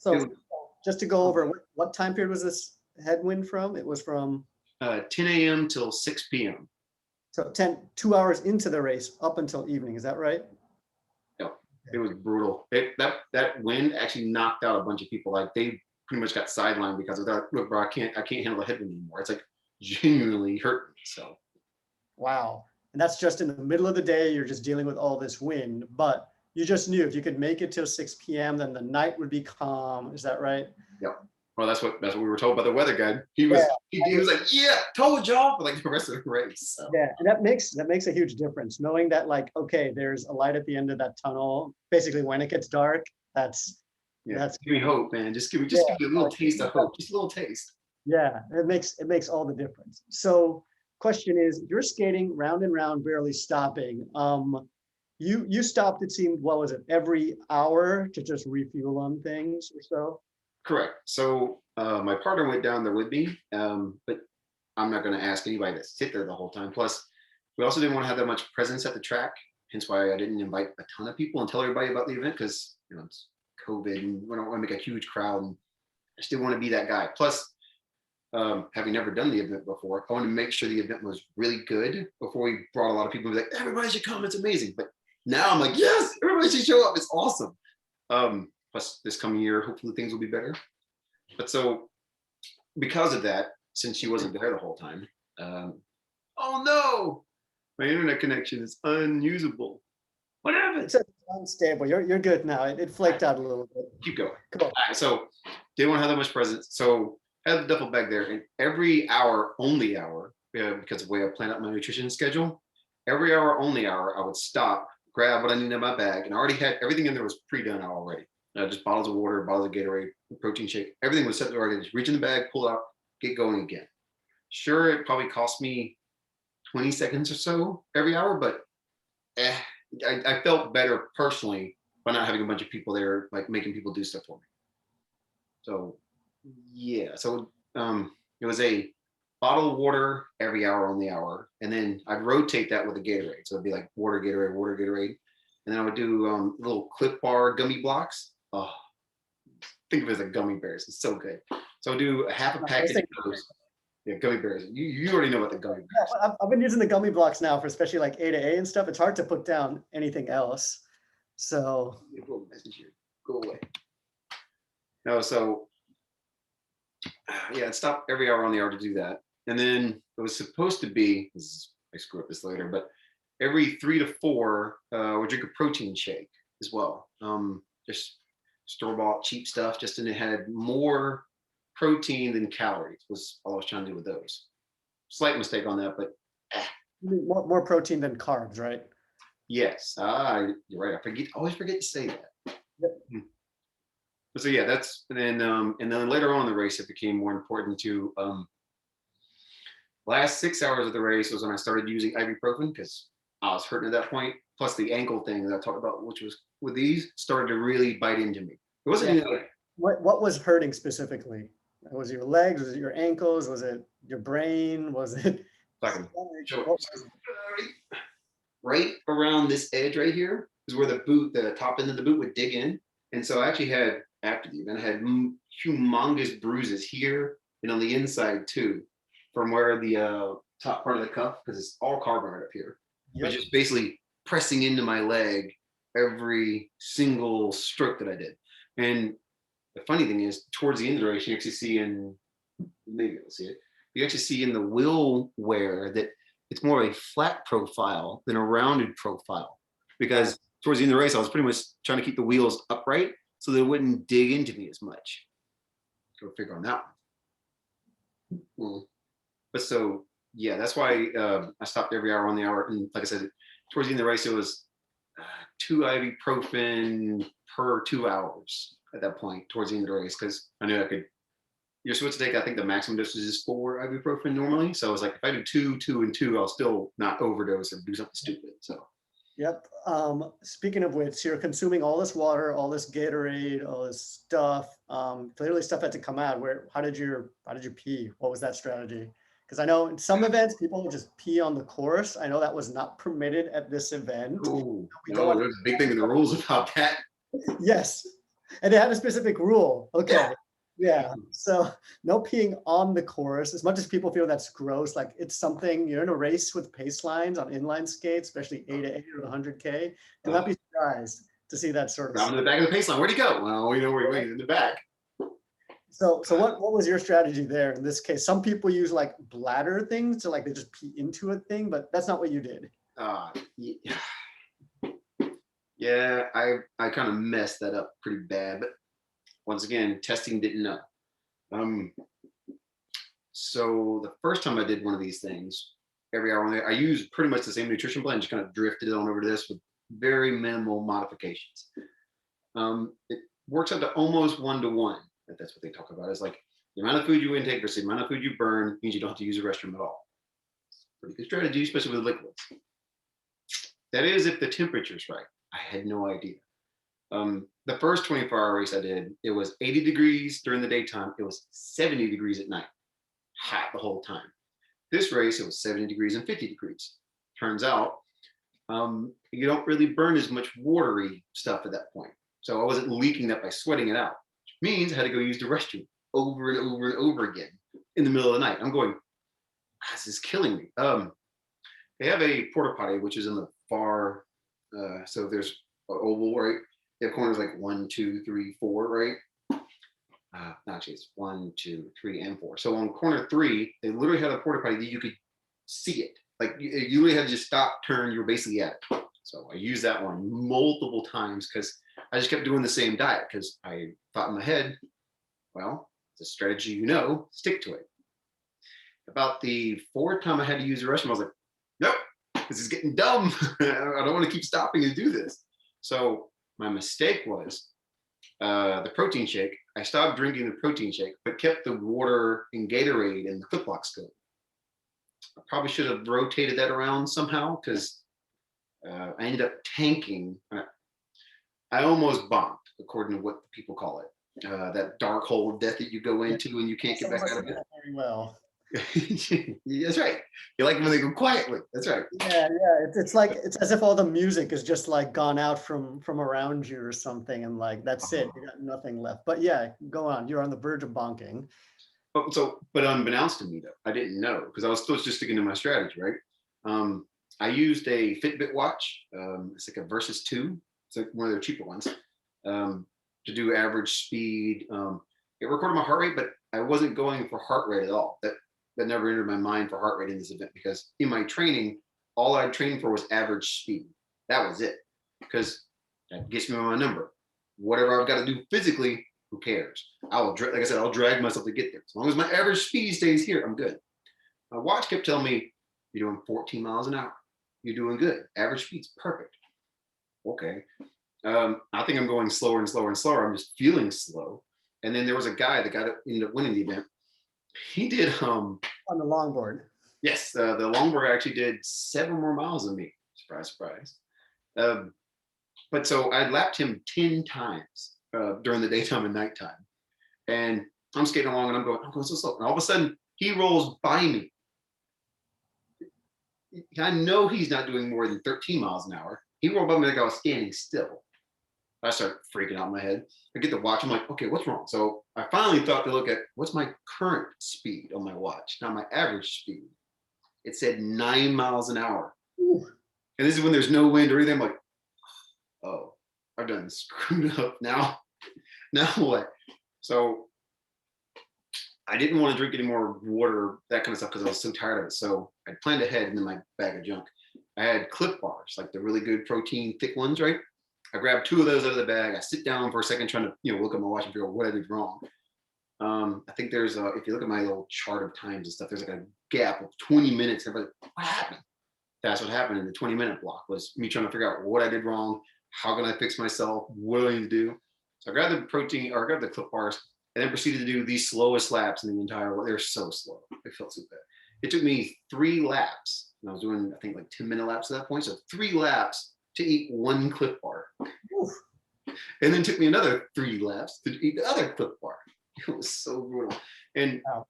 So It was, just to go over, what time period was this headwind from? It was from 10 a.m. till 6 p.m. so 2 hours into the race up until evening. Is that right? Yep. It was brutal. That wind actually knocked out a bunch of people. Like they pretty much got sidelined because of that. Look, bro, I can't handle the headwind anymore. It's like genuinely hurt me. So Wow. And that's just in the middle of the day. You're just dealing with all this wind, but you just knew if you could make it till 6 p.m., then the night would be calm. Is that right? yep. Well, that's what we were told by the weather guy. He was like, yeah, told y'all for like the rest of the race. So. Yeah, and that makes a huge difference. Knowing that, like, okay, there's a light at the end of that tunnel. Basically, when it gets dark, that's give me hope, man. Just give me a little taste of hope. Just a little taste. Yeah, it makes all the difference. So, question is, you're skating round and round, barely stopping. You stopped. It seemed, what was it, every hour to just refuel on things or so? Correct. So my partner went down there with me, but I'm not going to ask anybody to sit there the whole time. Plus, we also didn't want to have that much presence at the track. Hence why I didn't invite a ton of people and tell everybody about the event because it's COVID and we don't want to make a huge crowd. And I still want to be that guy. Plus, having never done the event before, I wanted to make sure the event was really good before we brought a lot of people and be like, everybody should come. It's amazing. But now I'm like, yes, everybody should show up. It's awesome. Plus, this coming year, hopefully things will be better. But so, because of that, since she wasn't there the whole time, oh no, my internet connection is unusable. What happened? It's unstable. You're good now. It flaked out a little bit. Keep going. Come on. So, didn't want to have that much presence. So, I had the duffel bag there, and every hour, only hour, because of the way I planned out my nutrition schedule, every hour, only hour, I would stop, grab what I needed in my bag, and I already had everything in there was pre-done already. Just bottles of water, bottles of Gatorade, protein shake, everything was set there already. Just reach in the bag, pull out, get going again. Sure, it probably cost me 20 seconds or so every hour, but I felt better personally by not having a bunch of people there, like making people do stuff for me. So yeah, so it was a bottle of water every hour on the hour, and then I'd rotate that with a Gatorade. So it'd be like water, Gatorade, and then I would do little clifbar gummy blocks. Oh, think of it as like gummy bears. It's so good. So I'll do a half a package of those. Yeah, gummy bears. You already know about the gummy bears. Yeah, I've been using the gummy blocks now for especially like A to A and stuff. It's hard to put down anything else. So go away. No, so yeah, I'd stop every hour on the hour to do that. And then it was supposed to be, I screw up this later, but every 3 to 4, we'll drink a protein shake as well. Just store-bought cheap stuff, just and it had more protein than calories was all I was trying to do with those. Slight mistake on that, but more protein than carbs, right? Yes. You're right. I always forget to say that. Yep. So yeah, that's and then later on in the race it became more important to last 6 hours of the race was when I started using ibuprofen because I was hurting at that point. Plus the ankle thing that I talked about, which was with these, started to really bite into me. It wasn't what was hurting specifically? Was it your legs? Was it your ankles? Was it your brain? Was it right around this edge right here is where the top end of the boot would dig in. And so I actually had, after the event, I had humongous bruises here and on the inside too, from where the top part of the cuff, because it's all carbon right up here, was just basically pressing into my leg every single stroke that I did. And the funny thing is, towards the end of the race, you actually see maybe you'll see it, you actually see in the wheel wear that it's more of a flat profile than a rounded profile, because towards the end of the race, I was pretty much trying to keep the wheels upright so they wouldn't dig into me as much. Go figure on that one. But so, yeah, that's why I stopped every hour on the hour. And like I said, towards the end of the race, it was 2 ibuprofen per 2 hours at that point, towards the end of the race, because I knew you're supposed to take, I think the maximum dosage is 4 ibuprofen normally. So I was like, if I do 2, 2, and 2, I'll still not overdose or do something stupid. So. Yep. Speaking of which, you're consuming all this water, all this Gatorade, all this stuff. Clearly stuff had to come out. How did you pee? What was that strategy? Because I know in some events people just pee on the course. I know that was not permitted at this event. Oh, no, there's a big thing in the rules about that. Yes. And they had a specific rule. Okay. Yeah. So no peeing on the course. As much as people feel that's gross, like it's something, you're in a race with pace lines on inline skates, especially 8 or the 100K. Do not be surprised to see that sort of Down stuff. in the back of the pace line. Where'd he go? Well, you know, we're waiting in the back. So what was your strategy there in this case? Some people use like bladder things to like they just pee into a thing, but that's not what you did. Yeah, I kind of messed that up pretty bad, but once again, testing didn't know. So the first time I did one of these things, every hour I used pretty much the same nutrition blend, just kind of drifted it on over to this with very minimal modifications. It works out to almost 1-to-1. That's what they talk about. It's like the amount of food you intake versus the amount of food you burn means you don't have to use the restroom at all. It's a pretty good strategy, especially with liquids. That is if the temperature's right. I had no idea. The first 24-hour race I did, it was 80 degrees during the daytime. It was 70 degrees at night, hot the whole time. This race, it was 70 degrees and 50 degrees. Turns out you don't really burn as much watery stuff at that point. So I wasn't leaking that by sweating it out, which means I had to go use the restroom over and over and over again in the middle of the night. I'm going, this is killing me. They have a porta potty, which is in the far, so there's an oval, right? They have corners like 1, 2, 3, 4, right? Actually, it's 1, 2, 3, and 4. So on corner 3, they literally had a porta potty that you could see it. Like you really had to just stop, turn, you were basically at it. So I used that one multiple times because I just kept doing the same diet because I thought in my head, well, it's a strategy, you know, stick to it. About the 4th time I had to use the restroom, I was like, nope, this is getting dumb. I don't want to keep stopping to do this. So my mistake was the protein shake. I stopped drinking the protein shake, but kept the water and Gatorade and the flip blocks going. I probably should have rotated that around somehow because I ended up tanking. I almost bombed, according to what people call it. That dark hole of death that you go into and you can't get back out of it. Very well. That's right. You like when they go quietly. That's right. Yeah. It's like it's as if all the music is just like gone out from around you or something, and like that's it. You got nothing left. But yeah, go on. You're on the verge of bonking. But unbeknownst to me though, I didn't know because I was still just sticking to my strategy, right? I used a Fitbit watch. It's like a Versus 2. It's like one of their cheaper ones to do average speed. It recorded my heart rate, but I wasn't going for heart rate at all. That never entered my mind for heart rate in this event because in my training, all I trained for was average speed. That was it because that gets me on my number. Whatever I've got to do physically, who cares? Like I said, I'll drag myself to get there. As long as my average speed stays here, I'm good. My watch kept telling me, you're doing 14 miles an hour. You're doing good. Average speed's perfect. Okay. I think I'm going slower and slower and slower. I'm just feeling slow. And then there was a guy, the guy that ended up winning the event. He did on the longboard. Yes, the longboard actually did 7 more miles than me. Surprise, surprise. But so I lapped him 10 times during the daytime and nighttime. And I'm skating along and I'm going so slow. And all of a sudden he rolls by me. I know he's not doing more than 13 miles an hour. He rolled by me like I was standing still. I start freaking out in my head. I get the watch. I'm like, okay, what's wrong? So I finally thought to look at what's my current speed on my watch, not my average speed. It said 9 miles an hour. Ooh. And this is when there's no wind or anything. I'm like, oh, I've done screwed up now. Now what? So I didn't want to drink any more water, that kind of stuff, because I was so tired of it. So I planned ahead in my bag of junk. I had clifbars, like the really good protein thick ones, right? I grabbed 2 of those out of the bag. I sit down for a second trying to, look at my watch and figure out what I did wrong. I think there's if you look at my little chart of times and stuff, there's like a gap of 20 minutes. I'm like, what happened? That's what happened in the 20-minute block, was me trying to figure out what I did wrong. How can I fix myself? What do I need to do? So I grabbed the protein, or I grabbed the clip bars, and then proceeded to do the slowest laps in the entire world. They're so slow. It felt so bad. It took me 3 laps, and I was doing, I think, like 10-minute laps at that point. So 3 laps to eat 1 clip bar. Oof. And then took me another 3 laps to eat the other clip bar. It was so brutal. And wow.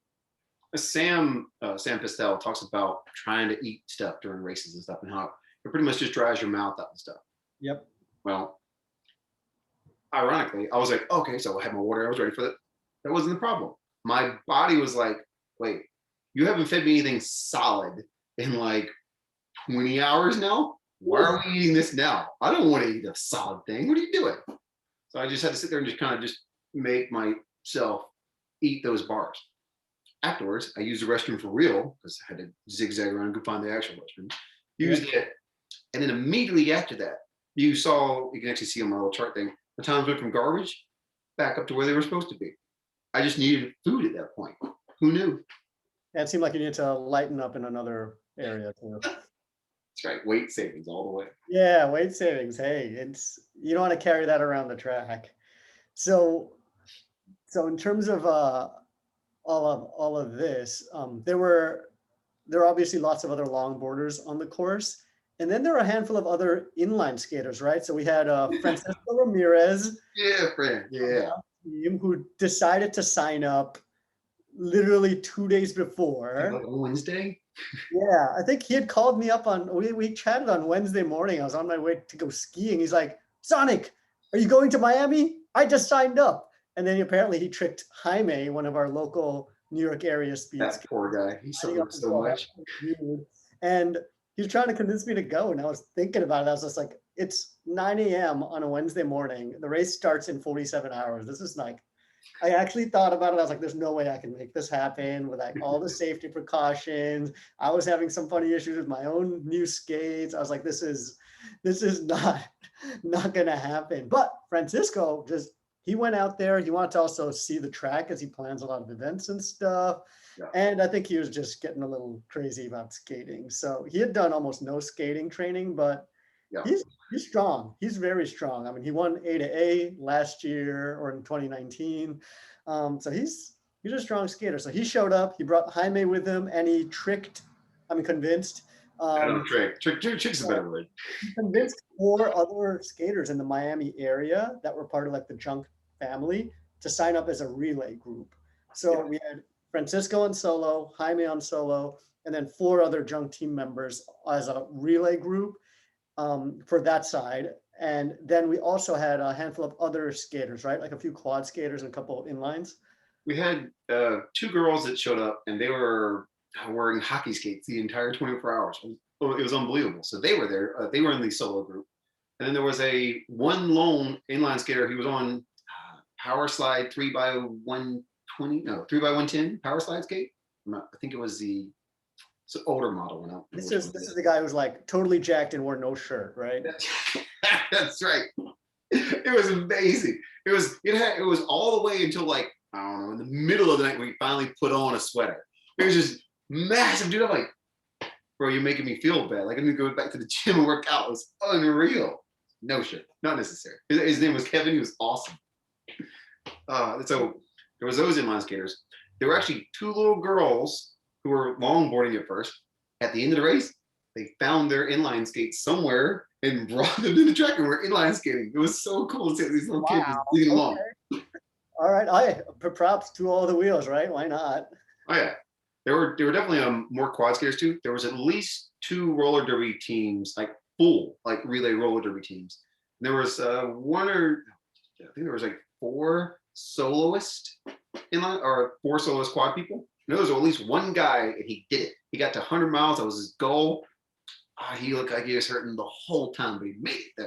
Sam Pistel talks about trying to eat stuff during races and stuff, and how it pretty much just dries your mouth out and stuff. Yep. Well, ironically, I was like, okay, so I had my water, I was ready for that. That wasn't the problem. My body was like, wait, you haven't fed me anything solid in like 20 hours now. Why are we eating this now? I don't want to eat a solid thing. What are you doing? So I just had to sit there and just kind of just make myself eat those bars. Afterwards, I used the restroom for real because I had to zigzag around and go find the actual restroom. Used it, and then immediately after that, you can actually see on my little chart thing, the times went from garbage back up to where they were supposed to be. I just needed food at that point. Who knew? Yeah, it seemed like you need to lighten up in another area too. That's right, weight savings all the way. Yeah, weight savings. Hey, it's you don't want to carry that around the track. So so in terms of all of this, there were obviously lots of other longboarders on the course, and then there were a handful of other inline skaters, right? So we had Francisco Ramirez Yeah, friend. Yeah. team who decided to sign up literally 2 days before. Like on Wednesday. Yeah, I think he had called me up on, we chatted on Wednesday morning. I was on my way to go skiing. He's like, Sonic, are you going to Miami? I just signed up. And then apparently he tricked Jaime, one of our local New York area speed That skaters. poor guy. He suffered so much. And he was trying to convince me to go. And I was thinking about it. I was just like, it's 9 a.m. on a Wednesday morning. The race starts in 47 hours. This is like, I actually thought about it. I was like, there's no way I can make this happen with like all the safety precautions. I was having some funny issues with my own new skates. I was like, this is not gonna happen. But Francisco he went out there. He wanted to also see the track as he plans a lot of events and stuff. Yeah. And I think he was just getting a little crazy about skating. So he had done almost no skating training, but Yeah. he's strong. He's very strong. I mean, he won A to A last year or in 2019. So he's a strong skater. So he showed up. He brought Jaime with him, and he convinced. I don't trick's a better word. He convinced 4 other skaters in the Miami area that were part of like the junk family to sign up as a relay group. So we had Francisco on solo, Jaime on solo, and then 4 other junk team members as a relay group for that side. And then we also had a handful of other skaters, right? Like a few quad skaters and a couple of inlines. We had 2 girls that showed up, and they were wearing hockey skates the entire 24 hours. It was unbelievable. So they were there. They were in the solo group. And then there was one lone inline skater. He was on power slide 3x120, no, 3x110 power slide skate. I think it was the older model now. This is the guy who's like totally jacked and wore no shirt, right? That's right. It was amazing. It was all the way until like, I don't know, in the middle of the night when he finally put on a sweater. It was just massive, dude. I'm like, bro, you're making me feel bad. Like I'm gonna go back to the gym and work out. It was unreal. No shit, not necessary. His name was Kevin. He was awesome. So there was those inline skaters. There were actually 2 little girls who were longboarding at first. At the end of the race, they found their inline skates somewhere and brought them to the track and were inline skating. It was so cool to see these little kids leading along. All right, props to all the wheels, right? Why not? Oh yeah, there were definitely more quad skaters too. There was at least 2 roller derby teams, like full like relay roller derby teams. And there was I think there was like 4 soloist inline or 4 soloist quad people. And there was at least one guy, and he did it. He got to 100 miles. That was his goal. He looked like he was hurting the whole time, but he made it though.